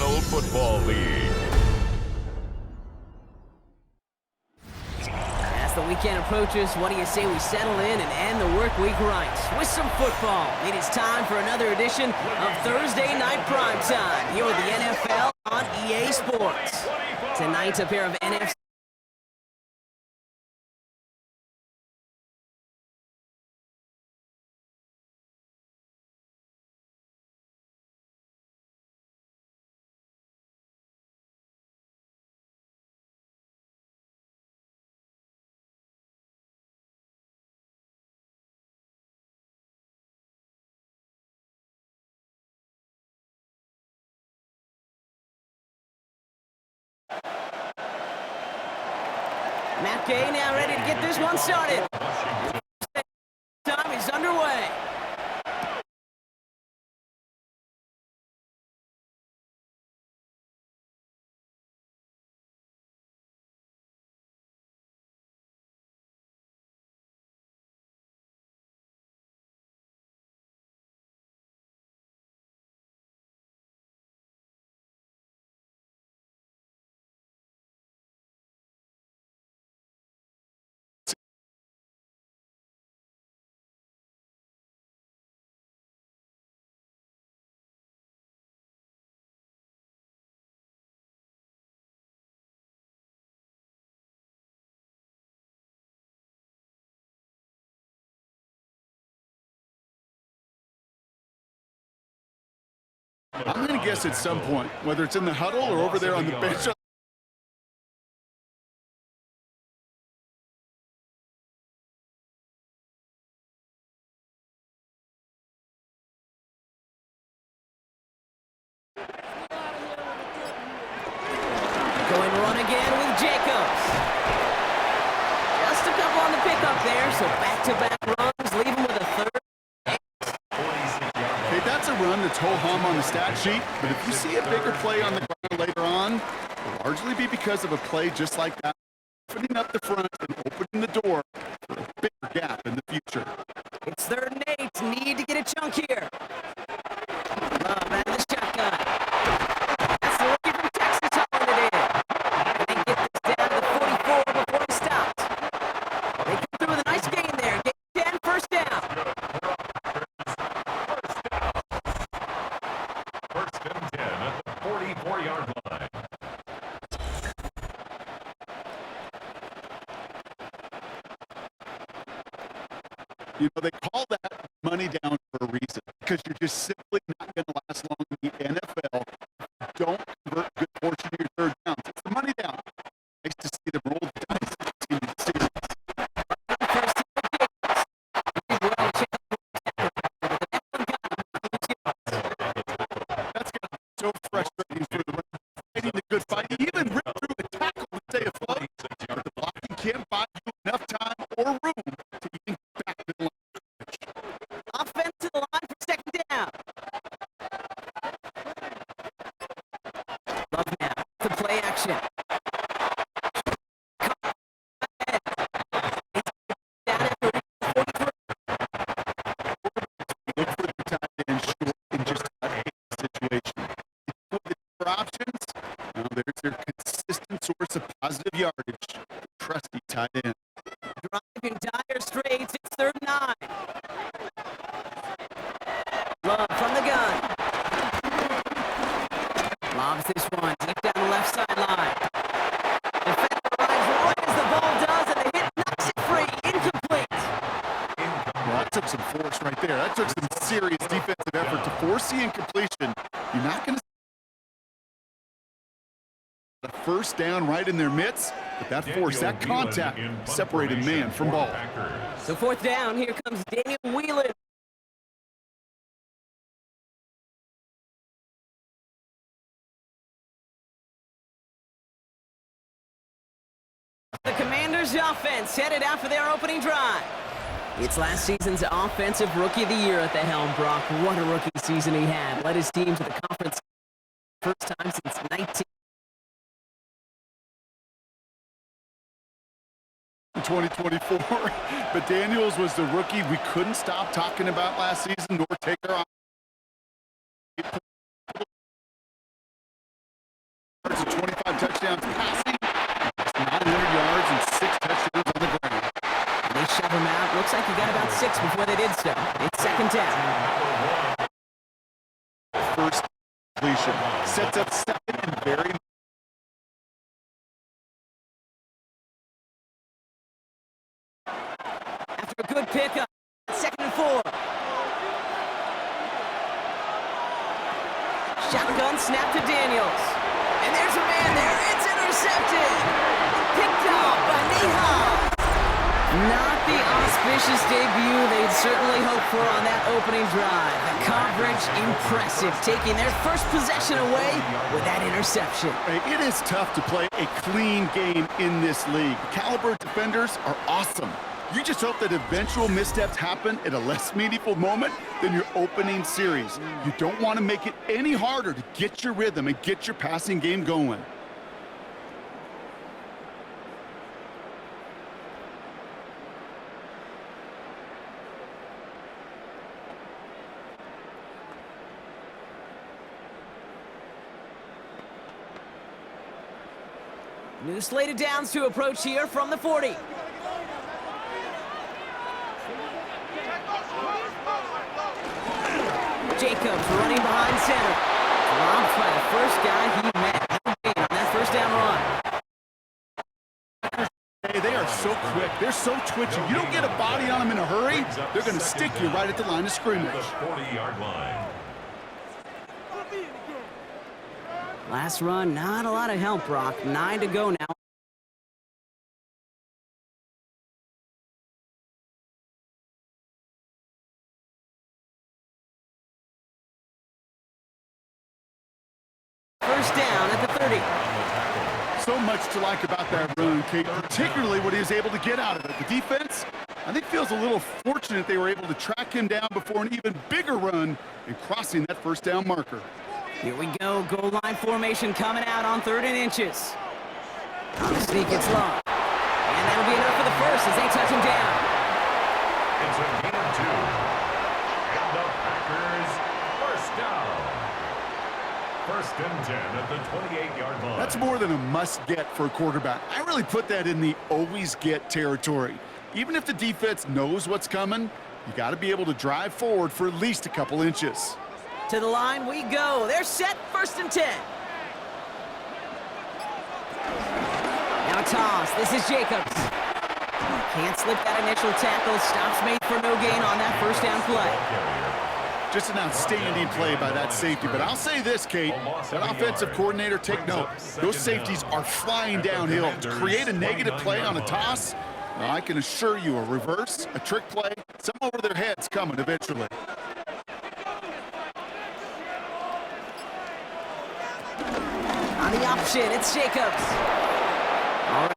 National Football League. As the weekend approaches, what do you say we settle in and end the work week right with some football? It is time for another edition of Thursday Night Primetime here with the NFL on EA Sports. Tonight's a pair of NFC. Matt Gay now ready to get this one started. Time is underway. I'm going to guess at some point, whether it's in the huddle or over there on the bench. Going run again with Jacobs. Just a couple on the pickup there, so back-to-back runs, leave him with a third. Hey, that's a run that's ho-hum on the stat sheet, but if you see a bigger play on the ground later on, it'll largely be because of a play just like that, opening up the front and opening the door for a bigger gap in the future. It's 3rd and 8. Need to get a chunk here. Love out of the shotgun. That's the rookie from Texas hauling it in. And they get this down to the 44 before he stopped. They come through with a nice gain there. Gain 10, first down. First and 10 at the 44-yard line. You know, they call that money down for a reason, because you're just simply not going to last long in the NFL. Don't convert a good portion of your third downs. It's the money down. Nice to see them roll the dice and continue the series. That's going to be so frustrating for the run. Fighting the good fight. He even ripped through a tackle and stay afloat. But the blocking can't buy you enough time or room to even get back to the line. Offense to the line for second down. Love now. The play action. Look for the tight end short in just a situation. If you look at their options, there's their consistent source of positive yardage. Trusty tight end. Drive in dire straits. It's 3rd and 9. Love from the gun. Lobs this one deep down the left sideline. Defender arrives right as the ball does, and the hit knocks it free. Incomplete. Well, that took some force right there. That took some serious defensive effort to force the incompletion. You're not going to see the first down right in their midst, but that force, that contact, separated man from ball. So 4th down, here comes Daniel Whelan. The Commanders' offense headed out for their opening drive. It's last season's Offensive Rookie of the Year at the helm, Brock. What a rookie season he had. Led his team to the conference first time since 2024, but Daniels was the rookie we couldn't stop talking about last season, nor take our before they did so. It's second down. First completion. Sets up second and very. After a good pickup, second and 4. Shotgun snap to Daniels. And there's a man there. It's intercepted. Picked off by Nihal. Not the auspicious debut they'd certainly hoped for on that opening drive. The coverage impressive, taking their first possession away with that interception. It is tough to play a clean game in this league. Caliber defenders are awesome. You just hope that eventual missteps happen at a less meaningful moment than your opening series. You don't want to make it any harder to get your rhythm and get your passing game going. New slate of downs to approach here from the 40. Jacobs running behind center. Dropped by the first guy he met. No gain on that first down run. Hey, they are so quick. They're so twitchy. You don't get a body on them in a hurry, they're going to stick you right at the line of scrimmage. The 40-yard line. Last run, not a lot of help, Brock. 9 to go now. First down at the 30. So much to like about that run, Kate, particularly what he was able to get out of it. The defense, I think, feels a little fortunate they were able to track him down before an even bigger run and crossing that first down marker. Here we go, goal line formation coming out on 3rd and inches. On the sneak, it's long. And that'll be enough for the first as they touch him down. It's a gain of 2. And the Packers first down. First and 10 at the 28-yard line. That's more than a must-get for a quarterback. I really put that in the always-get territory. Even if the defense knows what's coming, you got to be able to drive forward for at least a couple inches. To the line we go. They're set, first and 10. Now a toss. This is Jacobs. Can't slip that initial tackle. Stops made for no gain on that first down play. Just an outstanding play by that safety. But I'll say this, Kate, that offensive coordinator, take note. Those safeties are flying downhill. To create a negative play on a toss, well, I can assure you a reverse, a trick play, some over their heads coming eventually. On the option, it's Jacobs. All right.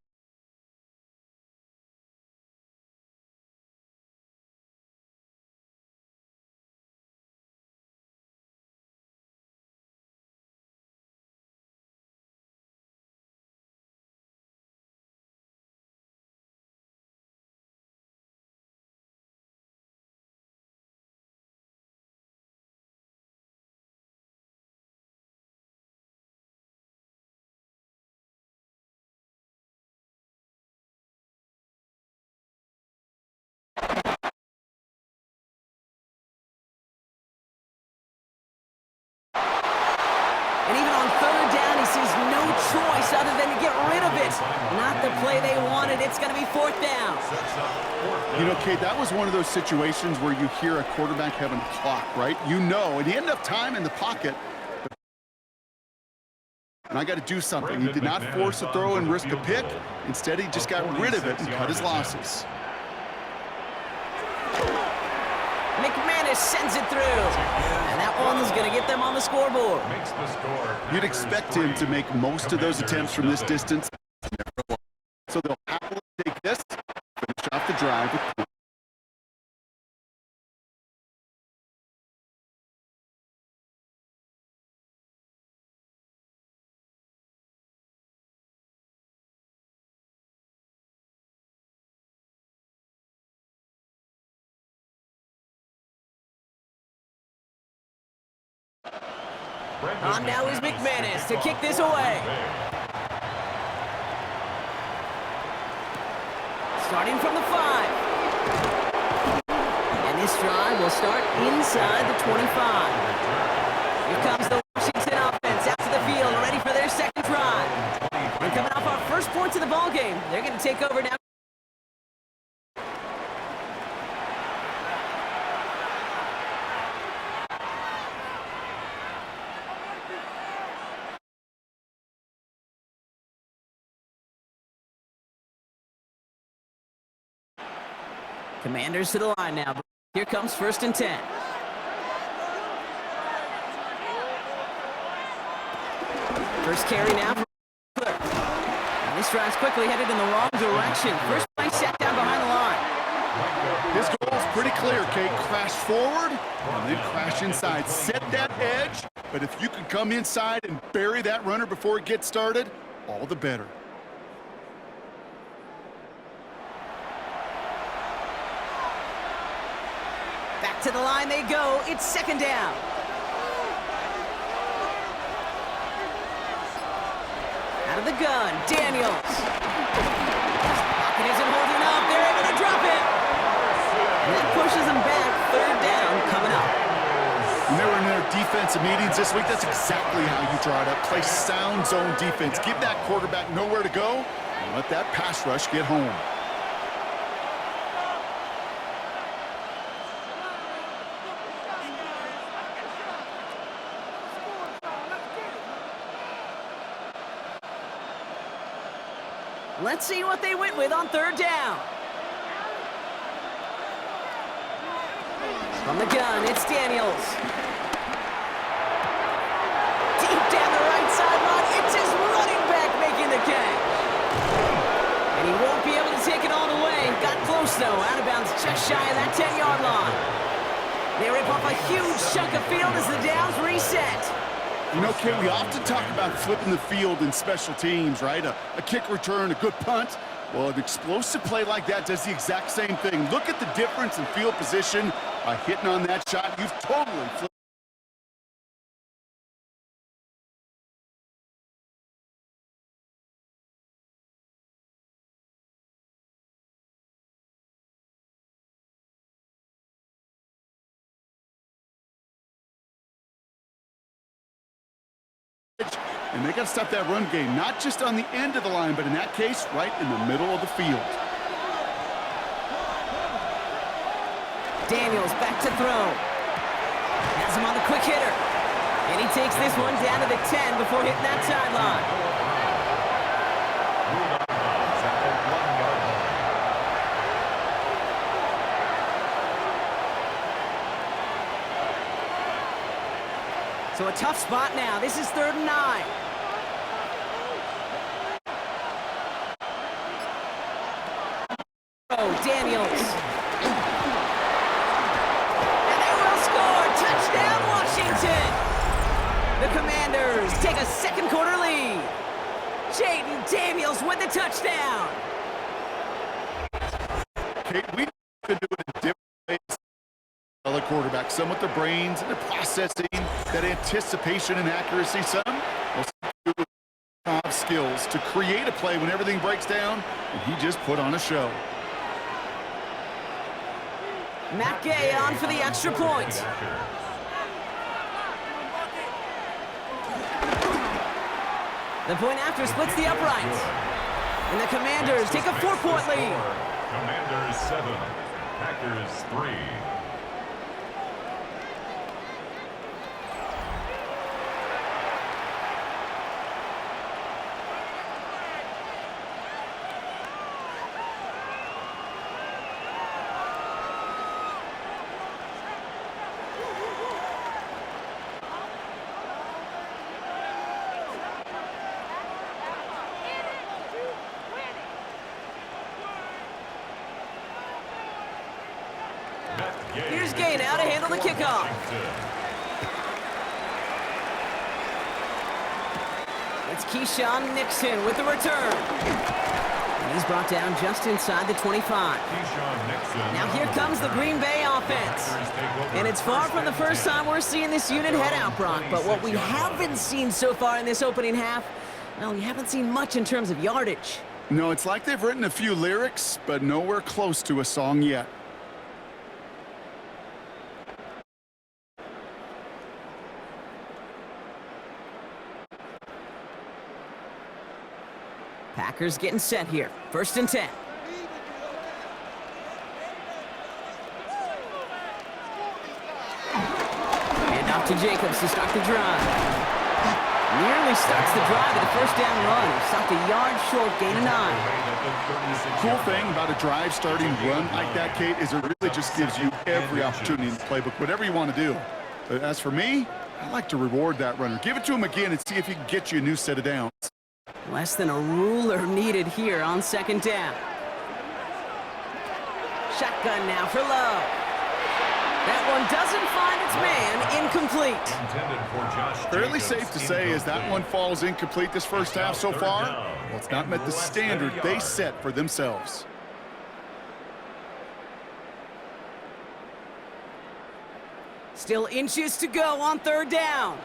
And even on 3rd down, he sees no choice other than to get rid of it. Not the play they wanted. It's going to be 4th down. You know, Kate, that was one of those situations where you hear a quarterback having a clock, right? You know, and he had enough time in the pocket. And I got to do something. He did not force a throw and risk a pick. Instead, he just got rid of it and cut his losses. McManus sends it through. And that one's going to get them on the scoreboard. You'd expect him to make most of those attempts from this distance. So they'll happily take this, finish off the drive with points. On now is McManus to kick this away. Starting from the 5. drive will start inside the 25. Here comes the Washington offense out to the field, ready for their second drive. And coming off our first points of the ball game, they're going to take over now. Commanders to the line now. Here comes 1st and 10. First carry now for Clerk. And this drive's quickly headed in the wrong direction. First play set down behind the line. His goal is pretty clear, Kate. Crash forward and then crash inside. Set that edge, but if you can come inside and bury that runner before it gets started, all the better. Back to the line they go. It's 2nd down. Out of the gun, Daniels. Pocket isn't holding up. They're able to drop it. And that pushes them back. 3rd down coming up. When they were in their defensive meetings this week, that's exactly how you draw it up. Play sound zone defense. Give that quarterback nowhere to go and let that pass rush get home. Let's see what they went with on 3rd down. From the gun, it's Daniels. Deep down the right sideline, it's his running back making the catch. And he won't be able to take it all the way. Got close, though. Out of bounds just shy of that 10-yard line. They rip off a huge chunk of field as the downs reset. You know, Kate, we often talk about flipping the field in special teams, right? A kick return, a good punt. Well, an explosive play like that does the exact same thing. Look at the difference in field position by hitting on that shot. You've totally flipped. And they got to stop that run game, not just on the end of the line, but in that case, right in the middle of the field. Daniels back to throw. Has him on the quick hitter. And he takes this one down to the 10 before hitting that sideline. So a tough spot now. This is 3rd and 9. Oh, Daniels. And they will score. Touchdown, Washington. The Commanders take a 2nd quarter lead. Jaden Daniels with the touchdown. Kate, we could do it in different ways. The quarterback, some with their brains and their processing, that anticipation and accuracy. Some will have skills to create a play when everything breaks down, and he just put on a show. Matt Gay on for the extra point. The point after splits the uprights. And the Commanders take a 4-point lead. Commanders 7, Packers 3. Here's Gay now to handle the kickoff. It's Keyshawn Nixon with the return. And he's brought down just inside the 25. Now here comes the Green Bay offense. And it's far from the first time we're seeing this unit head out, Brock. But what we haven't seen so far in this opening half, well, we haven't seen much in terms of yardage. No, it's like they've written a few lyrics, but nowhere close to a song yet. Packers getting set here. 1st and 10. And off to Jacobs to start the drive. Nearly starts the drive with a 1st down run. Stopped a yard short, gain of 9. Cool thing about a drive starting run like that, Kate, is it really just gives you every opportunity in the playbook, whatever you want to do. But as for me, I like to reward that runner. Give it to him again and see if he can get you a new set of downs. Less than a ruler needed here on 2nd down. Shotgun now for Love. That one doesn't find its man. Incomplete. Fairly safe to say as that one falls incomplete this first half so far, well, it's not met the standard they set for themselves. Still inches to go on 3rd down.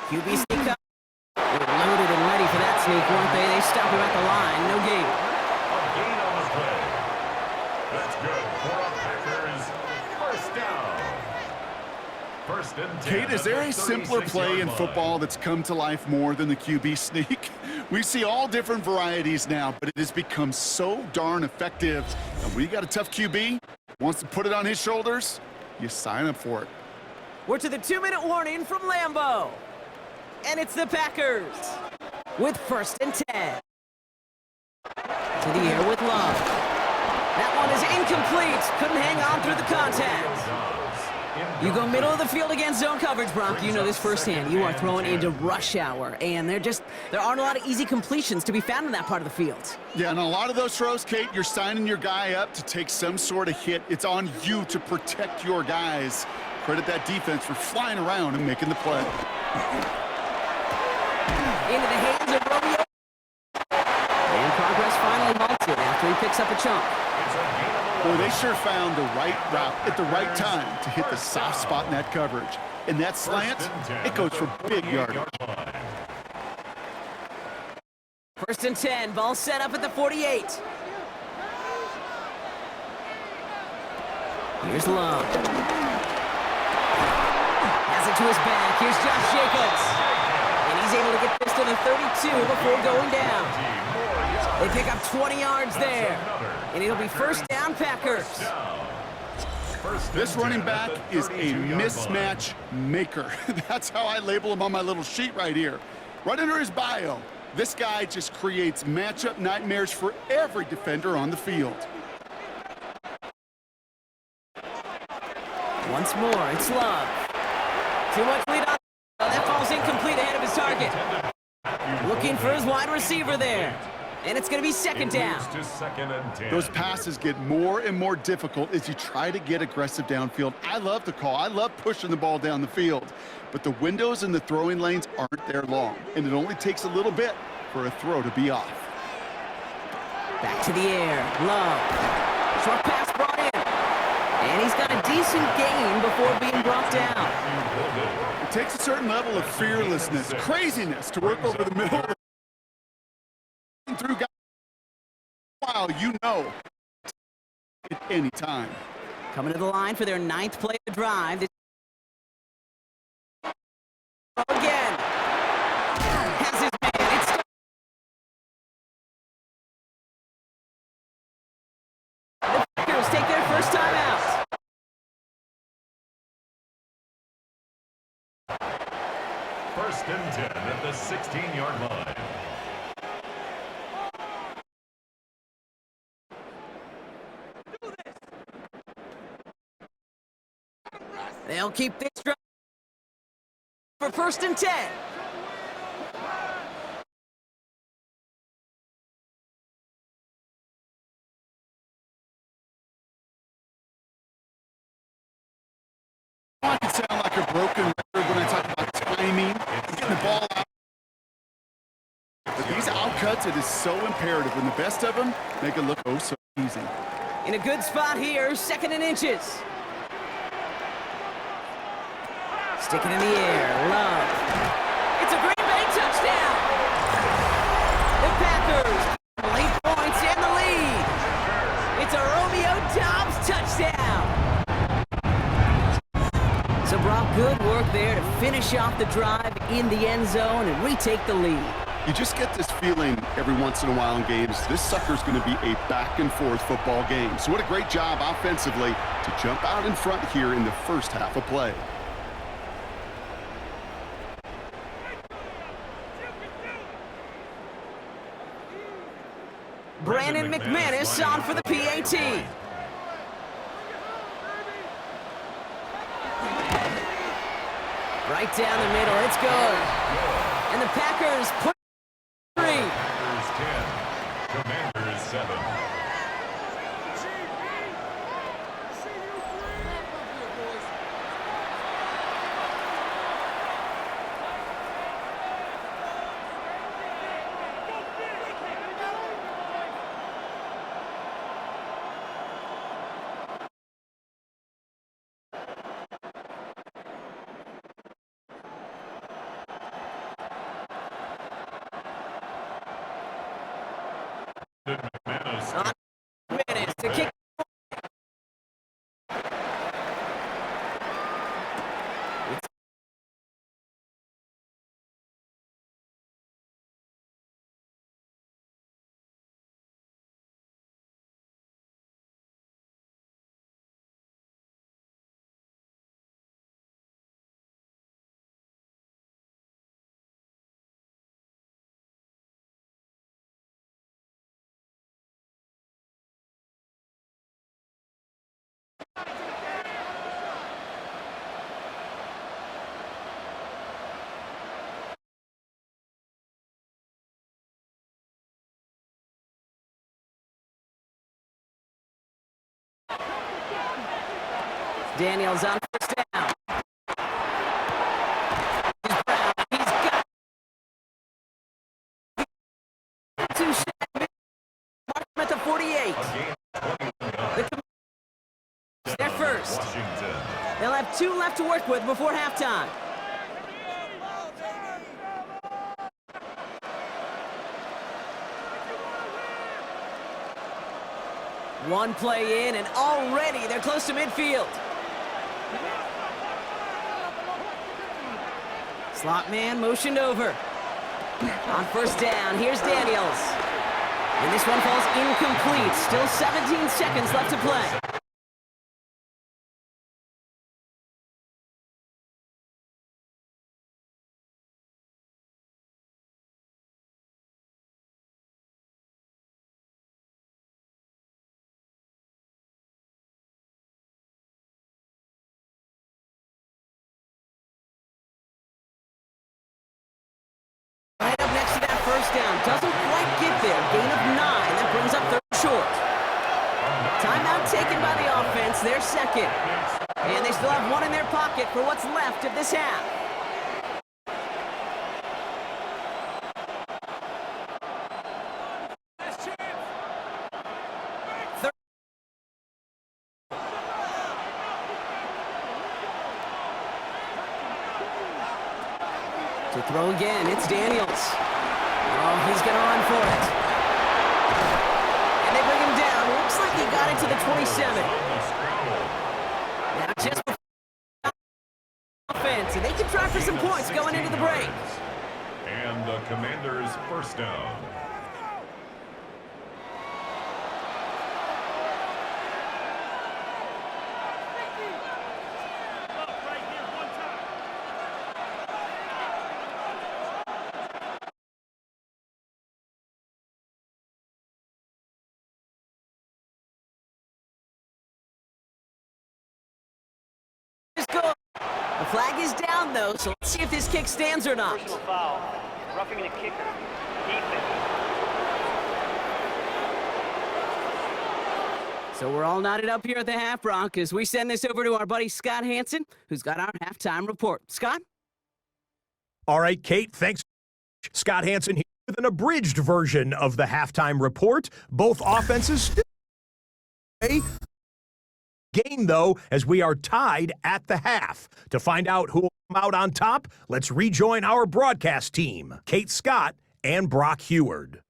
QB sneak up. They were loaded and ready for that sneak, weren't they? They stop him at the line. No gain. A gain on the play. That's good for a Packers 1st down. 1st and 10. Kate, is there a simpler play in football that's come to life more than the QB sneak? We see all different varieties now, but it has become so darn effective. And when you got a tough QB, wants to put it on his shoulders, you sign up for it. We're to the 2-minute warning from Lambeau. And it's the Packers with 1st and 10. To the air with Love. That one is incomplete. Couldn't hang on through the contact. You go middle of the field against zone coverage, Brock. You know this firsthand. You are throwing into rush hour, and there aren't a lot of easy completions to be found in that part of the field. Yeah, and a lot of those throws, Kate, you're signing your guy up to take some sort of hit. It's on you to protect your guys. Credit that defense for flying around and making the play. Into the hands of Romeo. And progress finally halted after he picks up a chunk. Boy, they sure found the right route at the right time to hit the soft spot in that coverage. And that slant, it goes for big yardage. 1st and 10, ball set up at the 48. Here's Love. Has it to his back. Here's Josh Jacobs. And he's able to get this to the 32 before going down. They pick up 20 yards there. And it'll be 1st down, Packers. This running back is a mismatch maker. That's how I label him on my little sheet right here. Right under his bio, this guy just creates matchup nightmares for every defender on the field. Once more, it's Love. Too much lead on. That falls incomplete ahead of his target. Looking for his wide receiver there. And it's going to be 2nd down. Those passes get more and more difficult as you try to get aggressive downfield. I love the call. I love pushing the ball down the field. But the windows in the throwing lanes aren't there long. And it only takes a little bit for a throw to be off. Back to the air. Love. Short pass brought in. And he's got a decent gain before being brought down. It takes a certain level of fearlessness, craziness to work over the middle. Through guys, while you know at any time. Coming to the line for their 9th play of the drive. Again. Has his man. It's the Packers take their first time out. First and 10 at the 16-yard line. They'll keep this drive for 1st and 10. I can sound like a broken record when I talk about timing and getting the ball out. But these outcuts, it is so imperative. And the best of them make it look oh so easy. In a good spot here, 2nd and inches. Sticking in the air, Love. It's a Green Bay touchdown. The Packers late points in the lead. It's a Romeo Doubs touchdown. So Brock, Good work there to finish off the drive in the end zone and retake the lead. You just get this feeling every once in a while in games, this sucker's going to be a back-and-forth football game. So what a great job offensively to jump out in front here in the first half of play. Brandon McManus on for the PAT. Right down the middle, it's good. And the Packers put 3. Packers 10, Commanders 7. McManus. McManus to kick. Daniels on first down. He's got 2 shot. Mark him at the 48. They're first. Washington. They'll have 2 left to work with before halftime. One play in, and already they're close to midfield. Slot man motioned over. On first down, here's Daniels. And this one falls incomplete. Still 17 seconds left to play. Right up next to that first down. Doesn't quite get there. Gain of 9. That brings up 3rd short. Timeout taken by the offense. Their second. And they still have 1 in their pocket for what's left of this half. To throw again, it's Daniels. Oh, he's going to run for it. And they bring him down. Looks like he got into the 27. Now just before offense, and they can try for some points going into the break. And the Commanders' first down. The flag is down, though, so let's see if this kick stands or not. Personal foul. Roughing the kicker. Defense. So we're all knotted up here at the half, Brock, as we send this over to our buddy Scott Hansen, who's got our halftime report. Scott? All right, Kate, thanks. Scott Hansen here with an abridged version of the halftime report. Both offenses still game, though, as we are tied at the half. To find out who will come out on top, let's rejoin our broadcast team, Kate Scott and Brock Heward.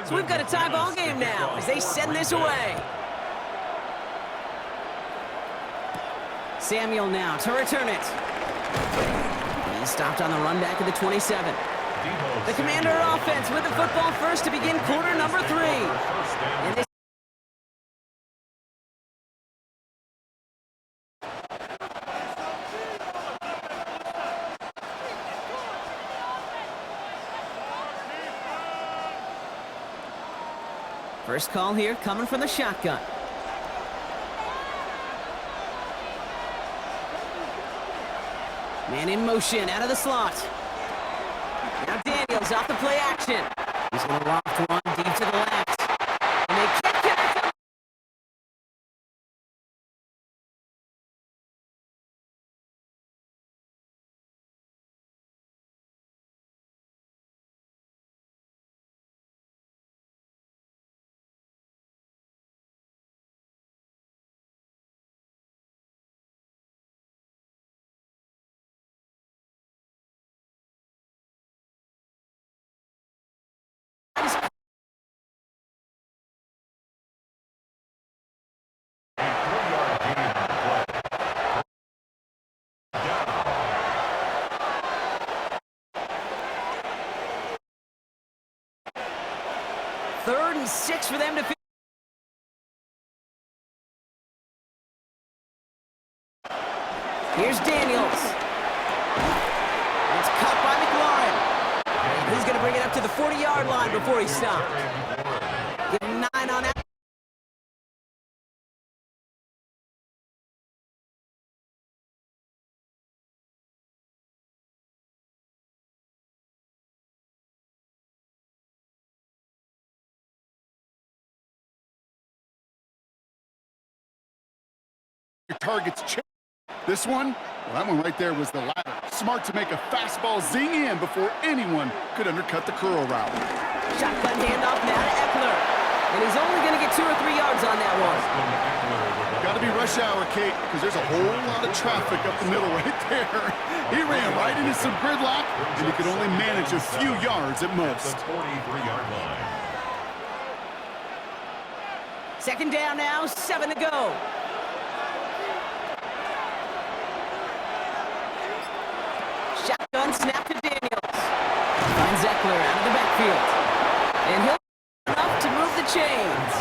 So we've got a tie ball game now as they send this away. Samuel now to return it. He's stopped on the run back of the 27. The Commander offense with the football first to begin quarter number 3. And this first call here coming from the shotgun. Man in motion out of the slot. Now Daniels off the play action. He's going to loft one deep to the left. And they can't get it. Third and 6 for them to finish. Here's Daniels. It's cut by McLaurin. He's going to bring it up to the 40-yard line before he stopped. Give him 9 on that. Your targets change. This one, well, that one right there was the ladder. Smart to make a fastball zing in before anyone could undercut the curl route. Shotgun handoff now to Eckler. And he's only going to get 2 or 3 yards on that one. Got to be rush hour, Kate, because there's a whole lot of traffic up the middle right there. He ran right into some gridlock, and he could only manage a few yards at most. 43-yard line. Second down now, 7 to go. Shotgun snap to Daniels. Finds Eckler out of the backfield. And he'll enough to move the chains.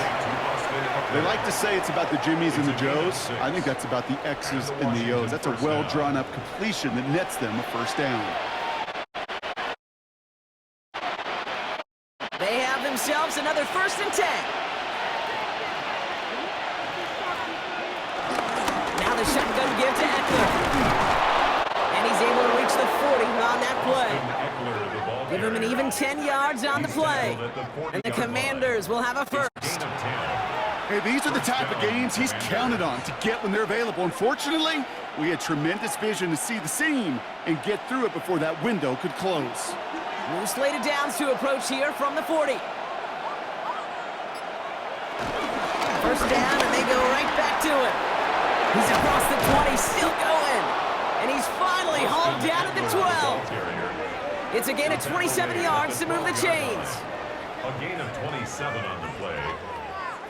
They like to say it's about the Jimmies and the Joes. I think that's about the X's and the O's. That's a well-drawn-up completion that nets them a first down. They have themselves another 1st and 10. Now the shotgun give to Eckler. And he's able to reach the 40 on that play. Give him an even 10 yards on the play. And the Commanders will have a first. Hey, these are the type of games he's counted on to get when they're available. Unfortunately, we had tremendous vision to see the seam and get through it before that window could close. New slated downs to approach here from the 40. First down, and they go right back to it. He's across the 20, still going. And he's finally hauled down at the 12. It's a gain of 27 yards to move the chains. A gain of 27 on the play.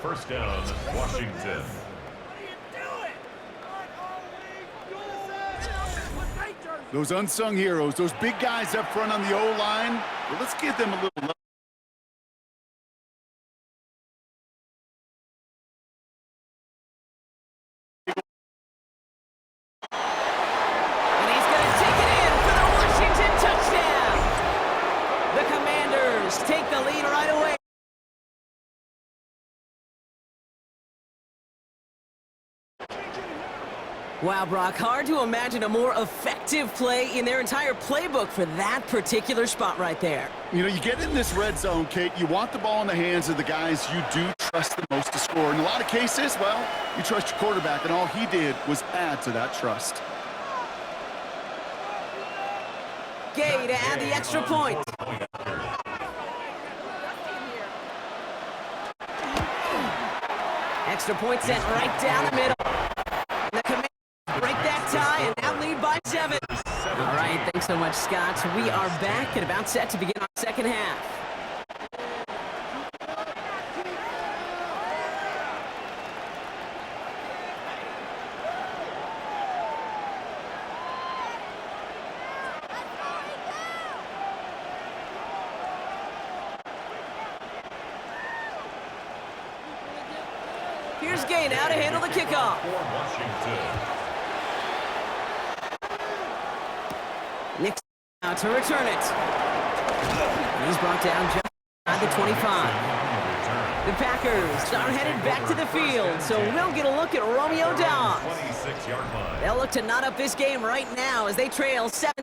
First down, Washington. Those unsung heroes, those big guys up front on the O-line, well, let's give them a little love. And he's going to take it in for the Washington touchdown. The Commanders take the lead right away. Wow, Brock, hard to imagine a more effective play in their entire playbook for that particular spot right there. You know, you get in this red zone, Kate, you want the ball in the hands of the guys you do trust the most to score. In a lot of cases, well, you trust your quarterback, and all he did was add to that trust. Gay to add the extra point. Extra point sent right down the middle. And the Commanders break that tie and now lead by 7. All right, thanks so much, Scott. We are back and about set to begin our second half. Here's Gay now to handle the kickoff. For Washington. Nick now to return it. He's brought down just at the 25. The Packers are headed back to the field, so we'll get a look at Romeo Dobbs. 26-yard line. They'll look to knot up this game right now as they trail 7.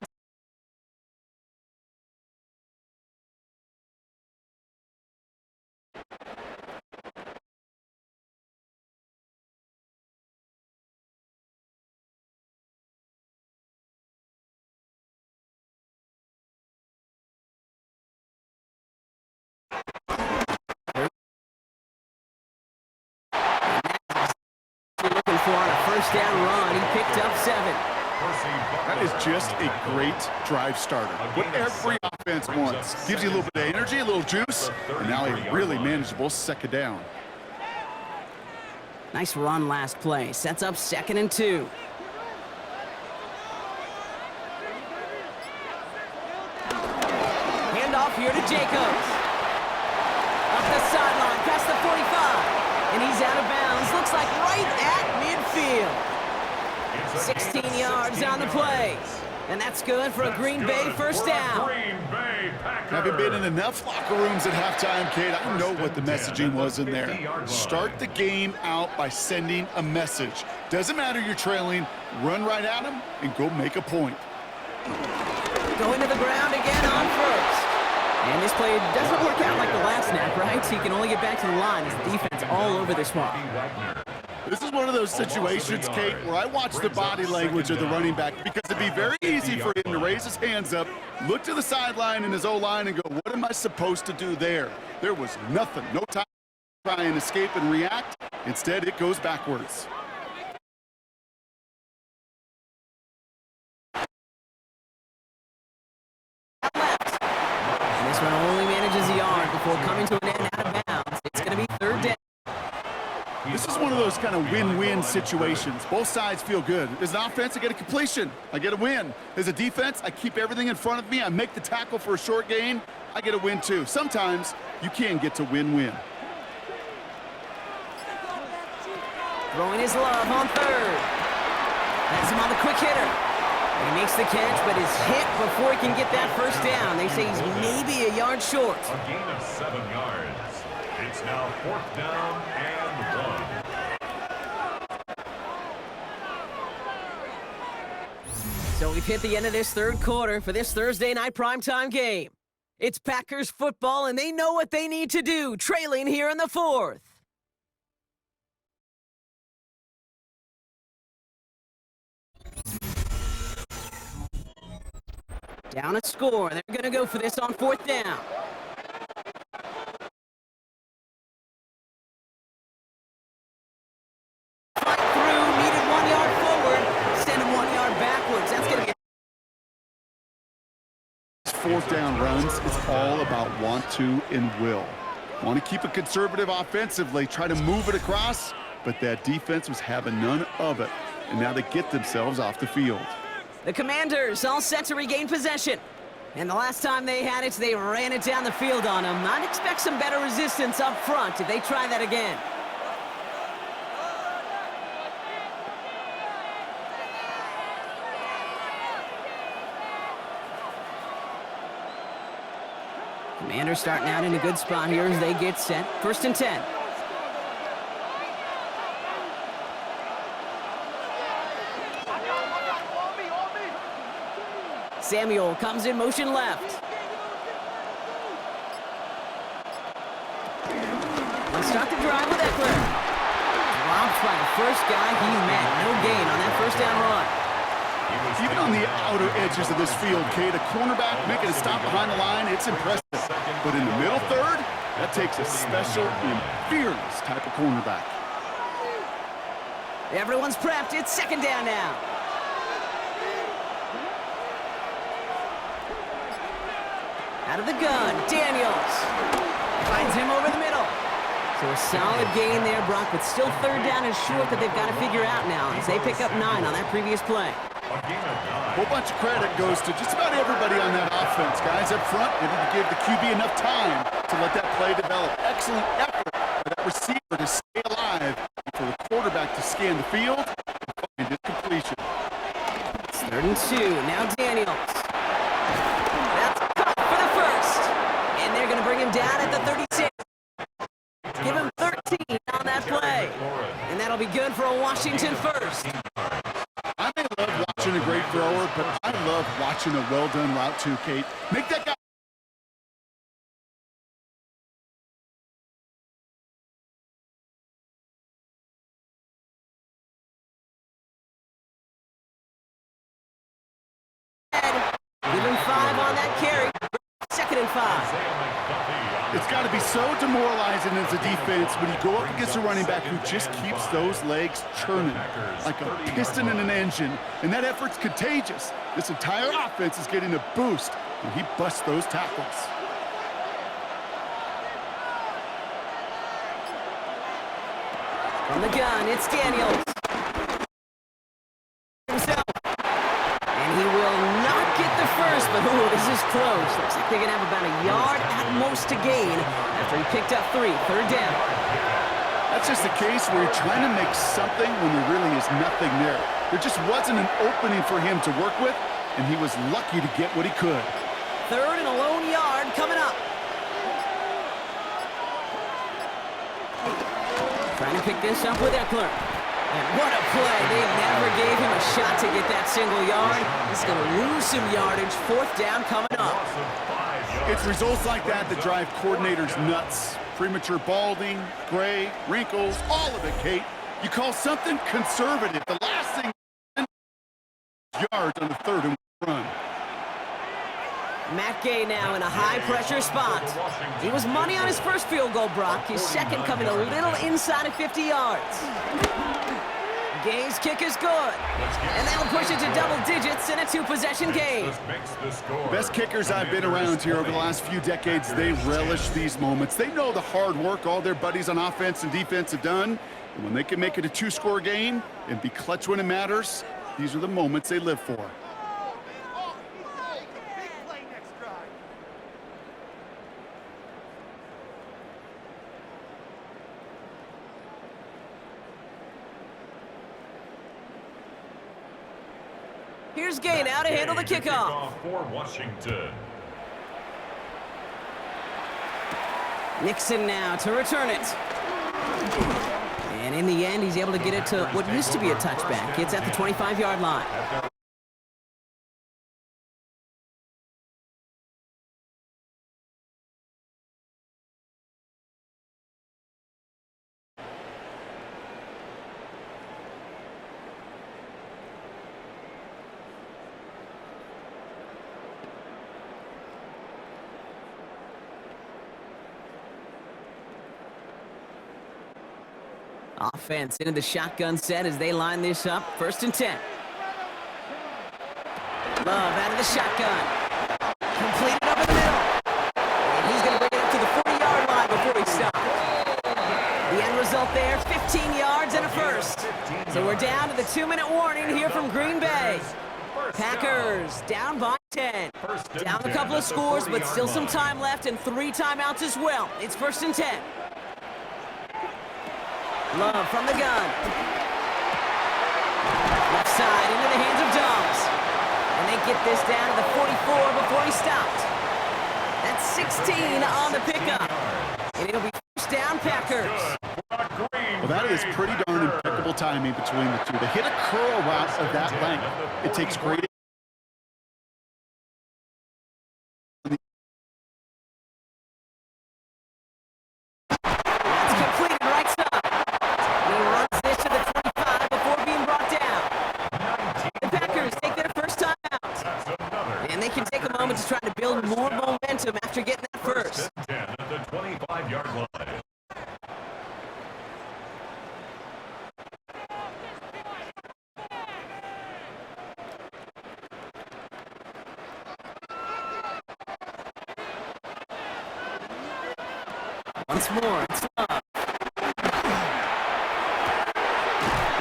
Looking for on a first down run. He picked up 7. That is just a great drive starter. What every offense wants. Gives you a little bit of energy, a little juice, and now a really manageable second down. Nice run last play. Sets up 2nd and 2. Handoff here to Jacobs. Up the sideline, past the 45. And he's out of bounds. Looks like right at midfield. 16 yards on the play. And that's good for a Green Bay first down. Having been in enough locker rooms at halftime, Kate, I know what the messaging was in there. Start the game out by sending a message. Doesn't matter you're trailing, run right at them and go make a point. Going to the ground again on first. And this play doesn't work out like the last snap, right? He can only get back to the line as the defense all over this one. This is one of those situations, Kate, where I watch the body language of the running back because it'd be very easy for him to raise his hands up, look to the sideline in his O-line and go, what am I supposed to do there? There was nothing, no time to try and escape and react. Instead, it goes backwards. This one only manages a yard before coming to an end out of bounds. It's going to be 3rd down. This is one of those kind of win-win situations. Both sides feel good. As an offense, I get a completion. I get a win. As a defense, I keep everything in front of me. I make the tackle for a short gain. I get a win, too. Sometimes you can get to win-win. Throwing his love on 3rd. That's him on the quick hitter. He makes the catch, but is hit before he can get that first down. They say he's maybe a yard short. A gain of 7 yards. It's now 4th down and 1. So we've hit the end of this 3rd quarter for this Thursday night primetime game. It's Packers football, and they know what they need to do, trailing here in the 4th. Down a score. They're going to go for this on 4th down. Fight through, needed 1 yard forward, send him 1 yard backwards. That's going to get 4th down runs, it's all about want to and will. Want to keep it conservative offensively, try to move it across, but that defense was having none of it. And now they get themselves off the field. the Commanders all set to regain possession. And the last time they had it, they ran it down the field on them. I'd expect some better resistance up front if they try that again. Commanders starting out in a good spot here as they get set. 1st and 10. Samuel comes in motion left. Let's start the drive with Eckler. Dropped by the first guy he met. No gain on that first down run. Even on the outer edges of this field, Kate, a cornerback making a stop behind the line, it's impressive. But in the middle third, that takes a special and fearless type of cornerback. Everyone's prepped. It's 2nd down now. Out of the gun, Daniels. Finds him over the middle. So a solid gain there, Brock, but still 3rd down and short that they've got to figure out now as they pick up 9 on that previous play. A whole bunch of credit goes to just about everybody on that offense. Guys up front, able to give the QB enough time to let that play develop. Excellent effort by that receiver to stay alive for the scan the field and find his completion. It's 3rd and 2. Now Daniels. That's caught for the first. And they're going to bring him down at the 36. Give him 13 on that play. And that'll be good for a Washington first. I may love watching a great thrower, but I love watching a well-done route too, Kate. Make that guy. Give him 5 on that carry. 2nd and 5. It's got to be so demoralizing as a defense when you go up against a running back who just keeps those legs churning like a piston in an engine, and that effort's contagious. This entire offense is getting a boost when he busts those tackles. From the gun, it's Daniels. Himself. And he will not get the first, but ooh, this is close. Looks like they're going to have about a yard at most to gain after he picked up 3. 3rd down. That's just a case where you're trying to make something when there really is nothing there. There just wasn't an opening for him to work with, and he was lucky to get what he could. 3rd and a lone yard coming up. Trying to pick this up with Eckler. And what a play. They never gave him a shot to get that single yard. He's going to lose some yardage. 4th down coming up. It's results like that that drive coordinators nuts. Premature balding, gray, wrinkles, all of it, Kate. You call something conservative. The last thing yards on the 3rd and run. Matt Gay now in a high-pressure spot. He was money on his first field goal, Brock. His second coming a little inside of 50 yards. Gay's kick is good. And they'll push it to double digits in a 2-possession game. The best kickers I've been around here over the last few decades, they relish these moments. They know the hard work all their buddies on offense and defense have done. And when they can make it a 2-score game and be clutch when it matters, these are the moments they live for. Here's Gay now to handle the kickoff. For Washington. Nixon now to return it. And in the end, he's able to get it to what used to be a touchback. It's at the 25-yard line. Offense into the shotgun set as they line this up. 1st and 10. Love out of the shotgun. Completed up in the middle. And he's going to bring it up to the 40-yard line before he stops. The end result there, 15 yards and a first. So we're down to the 2-minute warning here from Green Bay. Packers down by 10. Down a couple of scores, but still some time left and 3 timeouts as well. It's 1st and 10. Love from the gun. Left side into the hands of Dobbs. And they get this down to the 44 before he stopped. That's 16 on the pickup. And it'll be 1st down Packers. Well, that is pretty darn impeccable timing between the two. To hit a curl route of that length, it takes great. To try to build more momentum after getting that first. 10 at the 25-yard line. Once more, it's Love.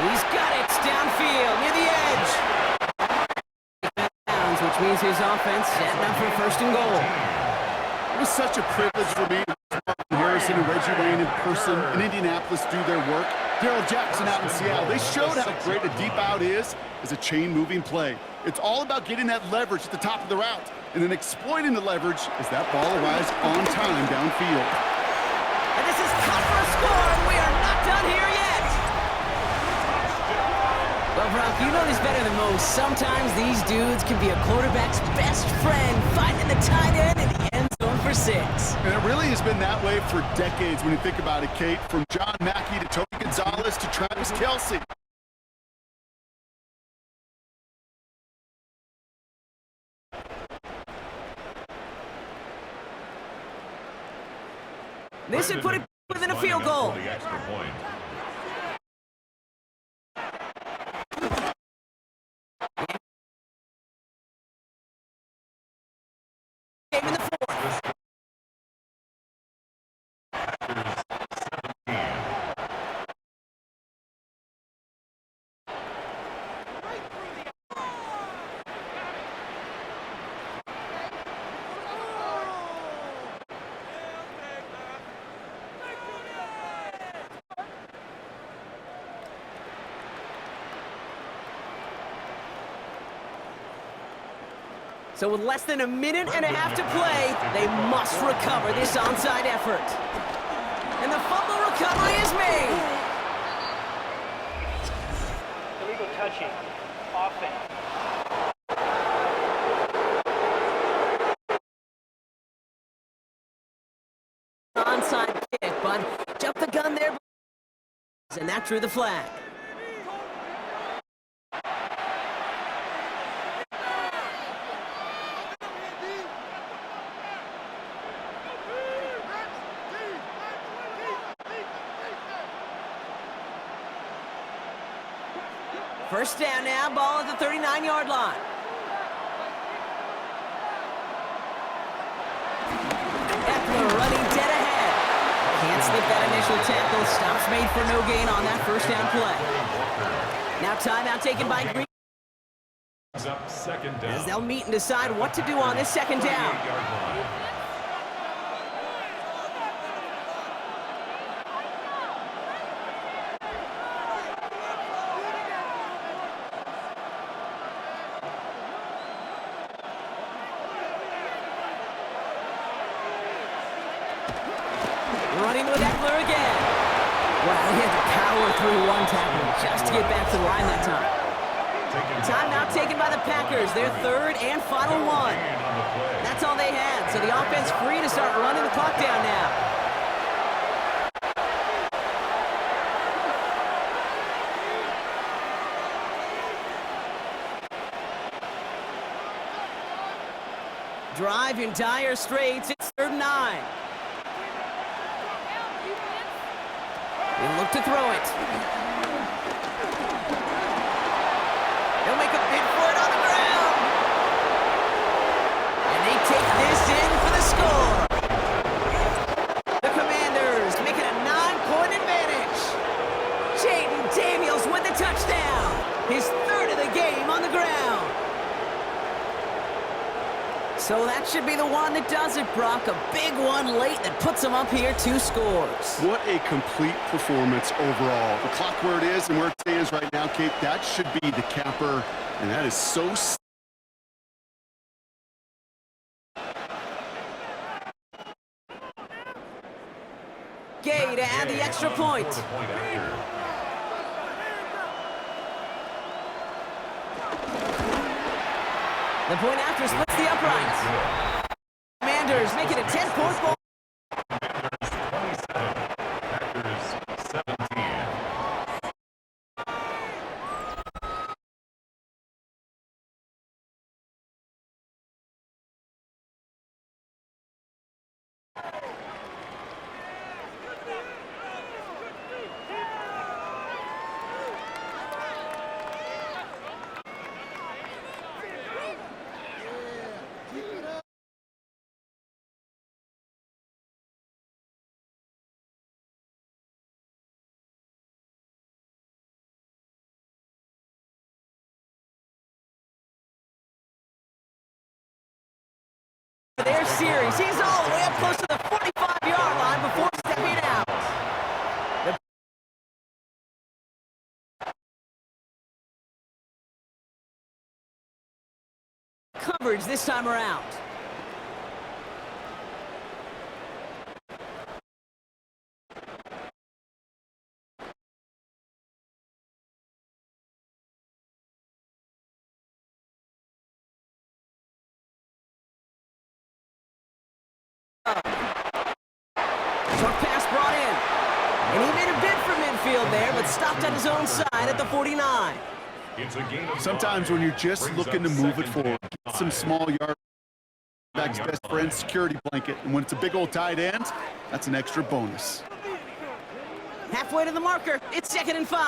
He's got it downfield near the edge. Which means his offense setting up for 1st and goal. It was such a privilege for me to watch Martin Harrison and Reggie Wayne in person in Indianapolis do their work. Daryl Jackson out in Seattle, they showed how great a deep out is as a chain-moving play. It's all about getting that leverage at the top of the route and then exploiting the leverage as that ball arrives on time downfield. And this is cut for a score, and we are not done here yet. Well, Brock, you know this better than most. Sometimes these dudes can be a quarterback's best friend, finding the tight end in the end zone for 6. And it really has been that way for decades when you think about it, Kate. From John Mackey to Tony Gonzalez to Travis Kelce. This would put it within a field goal. The extra point. Game in the 4th. So with less than a minute and a half to play, they must recover this onside effort. And the fumble recovery is made. Illegal touching. Offense. Onside kick, but jumped the gun there. And that drew the flag. First down now, ball at the 39-yard line. Eckler running dead ahead. Can't slip that initial tackle. Stops made for no gain on that first down play. Now timeout taken by Green. Up second down. As they'll meet and decide what to do on this second down. Running with Eckler again. Wow, he had to power through one tackle just to get back to the line that time. Timeout taken by the Packers, their third and final one. That's all they had, so the offense free to start running the clock down now. Drive in dire straits, it's 3rd and 9. He'll look to throw it. They'll make a bid for it on the ground. And they take this in for the score. The Commanders make it a 9-point advantage. Jaden Daniels with the touchdown. His 3rd of the game on the ground. So that should be the one that does it, Brock. A big one late that puts them up here 2 scores. What a complete performance overall. The clock where it is and where it stands right now, Kate, that should be the capper, and that is so... Gay to add the extra point. The point after splits the uprights. Commanders make it a 10-point ball. Commanders 27, Packers 17. Their series. He's all the way up close to the 45-yard line before coverage this time around. Short pass brought in. And he made a bid for midfield there, but stopped at his own side at the 49. It's a game of Sometimes when you're just brings looking up to move it second forward, and get some 5. small yard, back's best friend, security blanket. And when it's a big old tight end, that's an extra bonus. Halfway to the marker. It's 2nd and 5.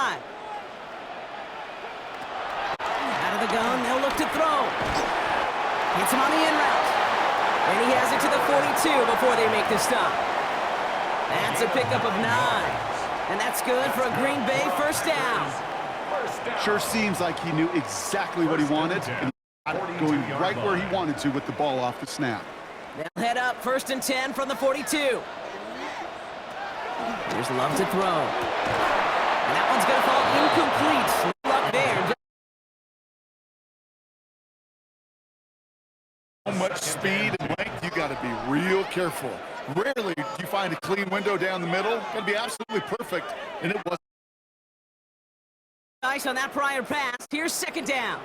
Out of the gun, they'll look to throw. Hits him on the in route. And he has it to the 42 before they make the stop. That's a pickup of 9. And that's good for a Green Bay first down. First down. Sure seems like he knew exactly what he wanted, and he got it going right where he wanted to with the ball off the snap. They'll head up 1st and 10 from the 42. Here's Love to throw. And that one's going to fall incomplete. No luck there. So much speed and length, you got to be real careful. Rarely do you find a clean window down the middle. Got to be absolutely perfect, and it wasn't. Nice on that prior pass. Here's 2nd down.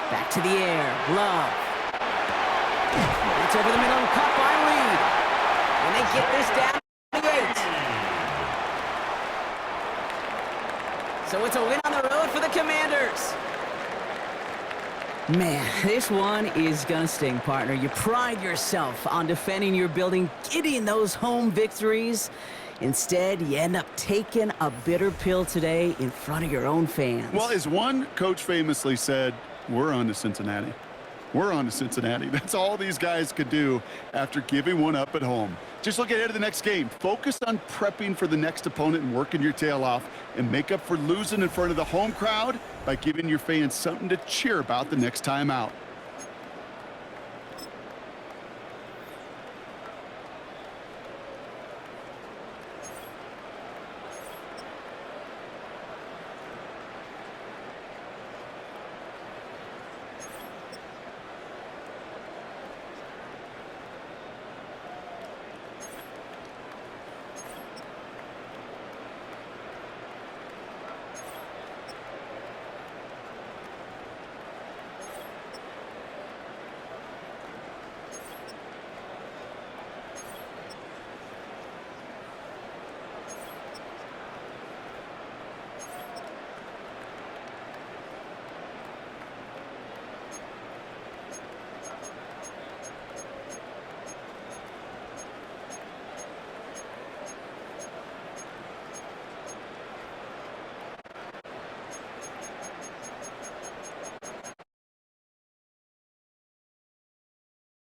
Back to the air. Love. It's over the middle and caught by Reed. And they get this down to the 8. So it's a win on the road for the Commanders. Man, this one is gonna sting, partner. You pride yourself on defending your building, getting those home victories. Instead, you end up taking a bitter pill today in front of your own fans. Well, as one coach famously said, we're on to Cincinnati. We're on to Cincinnati. That's all these guys could do after giving one up at home. Just look ahead to the next game. Focus on prepping for the next opponent and working your tail off, and make up for losing in front of the home crowd by giving your fans something to cheer about the next time out.